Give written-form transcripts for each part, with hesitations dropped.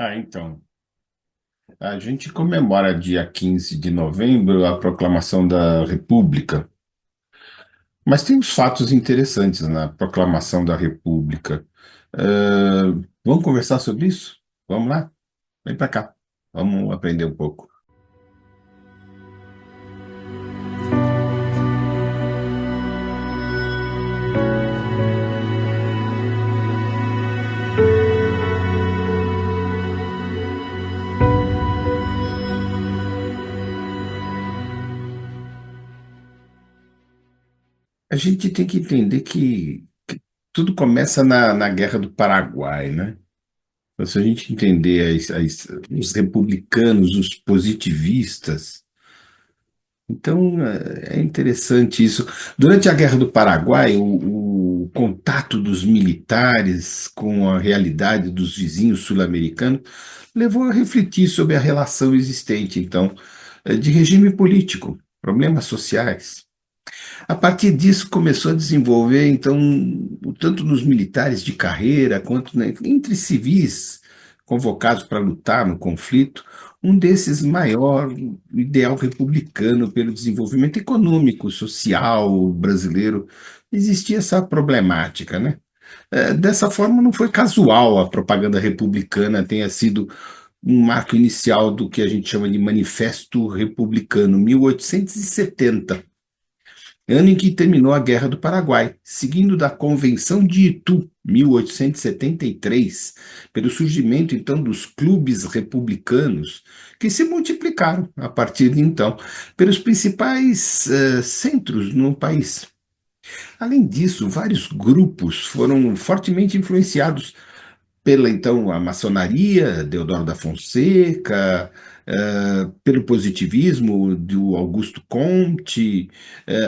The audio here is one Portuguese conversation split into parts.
Então, a gente comemora dia 15 de novembro a proclamação da República, mas tem uns fatos interessantes na proclamação da República. Vamos conversar sobre isso? Vamos lá? Vem para cá. Vamos aprender um pouco. A gente tem que entender que tudo começa na Guerra do Paraguai, né? Então, se a gente entender os republicanos, os positivistas. Então, é interessante isso. Durante a Guerra do Paraguai, o contato dos militares com a realidade dos vizinhos sul-americanos levou a refletir sobre a relação existente, então, de regime político, problemas sociais. A partir disso, começou a desenvolver, então, tanto nos militares de carreira, quanto né, entre civis convocados para lutar no conflito, um desses maior ideal republicano pelo desenvolvimento econômico, social brasileiro. Existia essa problemática, né? Dessa forma, não foi casual a propaganda republicana tenha sido um marco inicial do que a gente chama de Manifesto Republicano, 1870, ano em que terminou a Guerra do Paraguai, seguindo da Convenção de Itu, 1873, pelo surgimento então dos clubes republicanos, que se multiplicaram a partir de então pelos principais centros no país. Além disso, vários grupos foram fortemente influenciados pela então a maçonaria, Deodoro da Fonseca, pelo positivismo do Augusto Comte,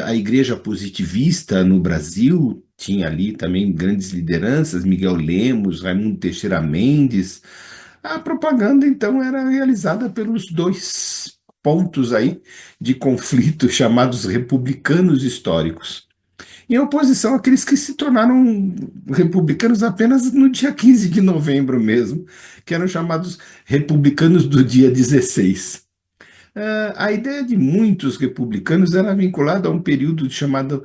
a Igreja Positivista no Brasil tinha ali também grandes lideranças, Miguel Lemos, Raimundo Teixeira Mendes. A propaganda então era realizada pelos dois pontos aí de conflito chamados republicanos históricos, em oposição àqueles que se tornaram republicanos apenas no dia 15 de novembro mesmo, que eram chamados republicanos do dia 16. A ideia de muitos republicanos era vinculada a um período chamado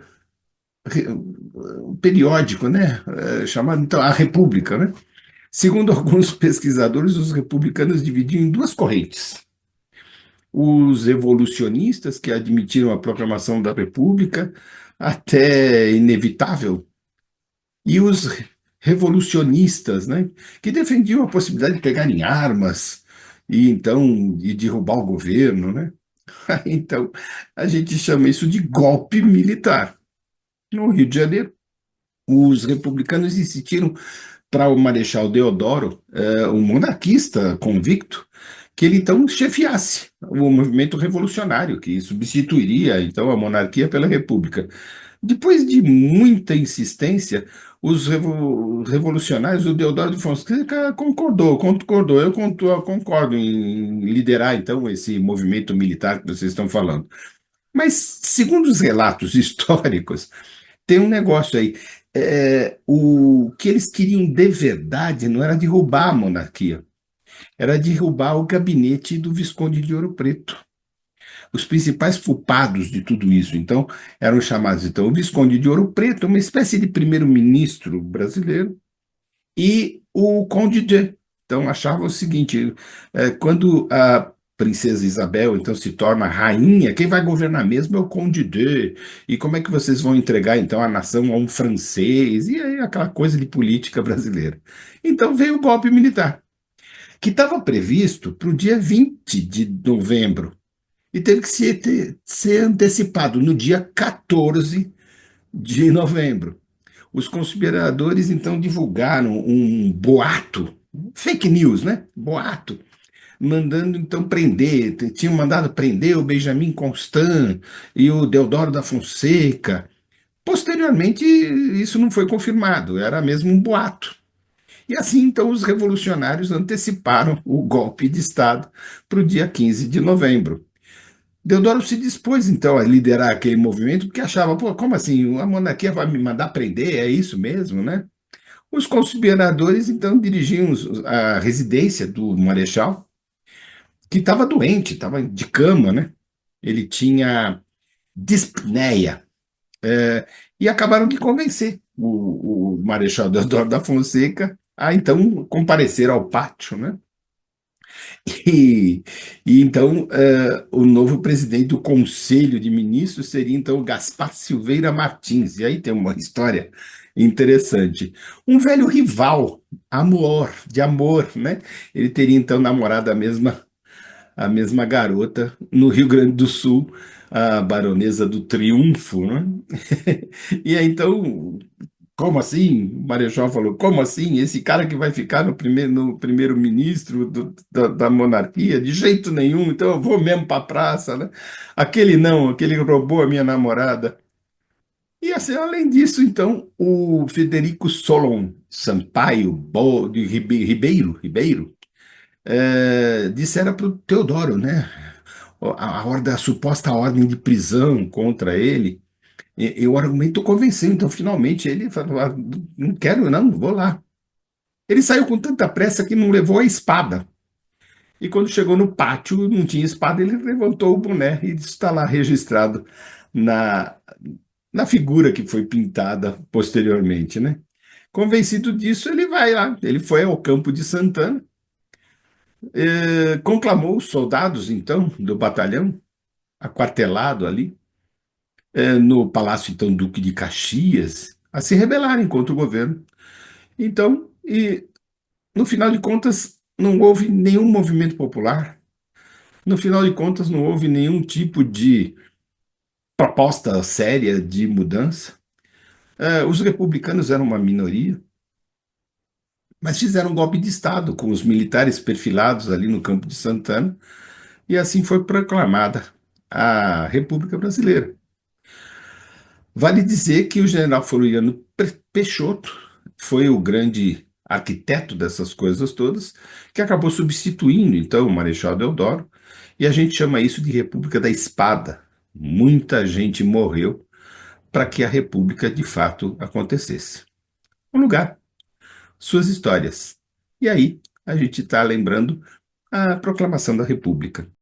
um periódico, né? Chamado então a República, né? Segundo alguns pesquisadores, os republicanos dividiam em duas correntes: os evolucionistas, que admitiram a proclamação da República até inevitável, e os revolucionistas, né, que defendiam a possibilidade de pegarem armas e então de derrubar o governo, né? Então, a gente chama isso de golpe militar. No Rio de Janeiro, os republicanos insistiram para o Marechal Deodoro, um monarquista convicto, que ele então chefiasse o movimento revolucionário, que substituiria então a monarquia pela república. Depois de muita insistência, os revolucionários, o Deodoro de Fonseca concordou. Eu concordo em liderar então esse movimento militar que vocês estão falando. Mas, segundo os relatos históricos, tem um negócio aí. O que eles queriam de verdade não era derrubar a monarquia, era derrubar o gabinete do Visconde de Ouro Preto. Os principais culpados de tudo isso, então, eram chamados, então, o Visconde de Ouro Preto, uma espécie de primeiro-ministro brasileiro, e o Conde de. Então, achavam o seguinte: quando a princesa Isabel, então, se torna rainha, quem vai governar mesmo é o Conde de. E como é que vocês vão entregar, então, a nação a um francês? E aí, aquela coisa de política brasileira. Então, veio o golpe militar, que estava previsto para o dia 20 de novembro e teve que ser antecipado no dia 14 de novembro. Os conspiradores então divulgaram um boato, fake news, né? Boato, mandando então prender, tinham mandado prender o Benjamin Constant e o Deodoro da Fonseca. Posteriormente, isso não foi confirmado, era mesmo um boato. E assim, então, os revolucionários anteciparam o golpe de Estado para o dia 15 de novembro. Deodoro se dispôs, então, a liderar aquele movimento, porque achava, pô, como assim? A monarquia vai me mandar prender? É isso mesmo, né? Os conspiradores, então, dirigiam a residência do Marechal, que estava doente, estava de cama, né? Ele tinha dispneia, e acabaram de convencer o Marechal Deodoro da Fonseca a, então, comparecer ao pátio, né? E, e então, o novo presidente do Conselho de Ministros seria, então, Gaspar Silveira Martins. E aí tem uma história interessante. Um velho rival, de amor, né? Ele teria, então, namorado a mesma garota no Rio Grande do Sul, a Baronesa do Triunfo, né? E aí, então, como assim? O Marechal falou, como assim? Esse cara que vai ficar no primeiro-ministro da monarquia? De jeito nenhum, então eu vou mesmo para a praça, né? Aquele não, aquele roubou a minha namorada. E assim, além disso, então, o Federico Solon Sampaio de Ribeiro, dissera para o Teodoro, né? A suposta ordem de prisão contra ele. E o argumento convenceu, então finalmente ele falou: "Ah, não quero, não, vou lá." Ele saiu com tanta pressa que não levou a espada. E quando chegou no pátio, não tinha espada, ele levantou o boné e isso está lá registrado na, na figura que foi pintada posteriormente, né? Convencido disso, ele vai lá. Ele foi ao campo de Santana, conclamou os soldados, então, do batalhão, aquartelado ali, no Palácio, então, Duque de Caxias, a se rebelarem contra o governo. Então, no final de contas, não houve nenhum movimento popular, no final de contas, não houve nenhum tipo de proposta séria de mudança. Os republicanos eram uma minoria, mas fizeram um golpe de Estado com os militares perfilados ali no Campo de Santana, e assim foi proclamada a República Brasileira. Vale dizer que o general Floriano Peixoto foi o grande arquiteto dessas coisas todas, que acabou substituindo, então, o Marechal Deodoro, e a gente chama isso de República da Espada. Muita gente morreu para que a República de fato acontecesse. Um lugar, suas histórias. E aí, a gente está lembrando a proclamação da República.